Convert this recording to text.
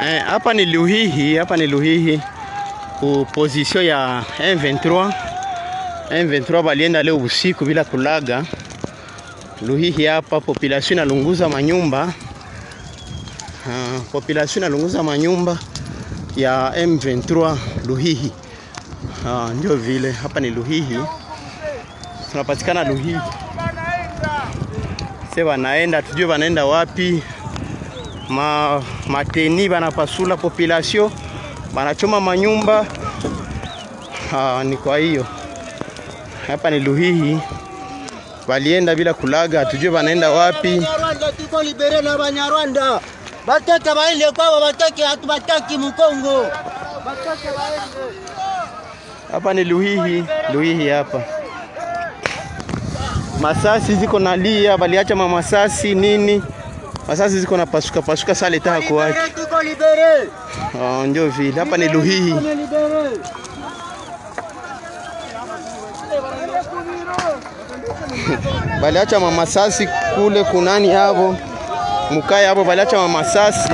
Hapa ni Luhihi, position ya M23. M23 balienda leo usiku bila kulaga. Luhihi hapa population inalunguza manyumba. Population inalunguza manyumba ya M23 Luhihi. Ndio vile hapa ni Luhihi. Tunapatikana Luhihi. Sasa wanaenda, tujue wanaenda wapi. Mateni banapasula population, banachoma manyumba. Ni kwa hiyo hapa ni Luhihi, walienda bila kulaga, tujue wanaenda wapi. Rwanda tuko libere na Banyarwanda. Bataka baende kwao, bataki hatubataki Mkongo. Bataka baende. Hapa ni Luhihi hapa. Masasi ziko nalia, baliacha masasi nini? Masasi ziko na pasuka sale tako wake. Tuko libere. Ndio vile hapa ni Luhihi. Baliacha masasi kule kunani hapo. Mukaya hapo baliacha masasi.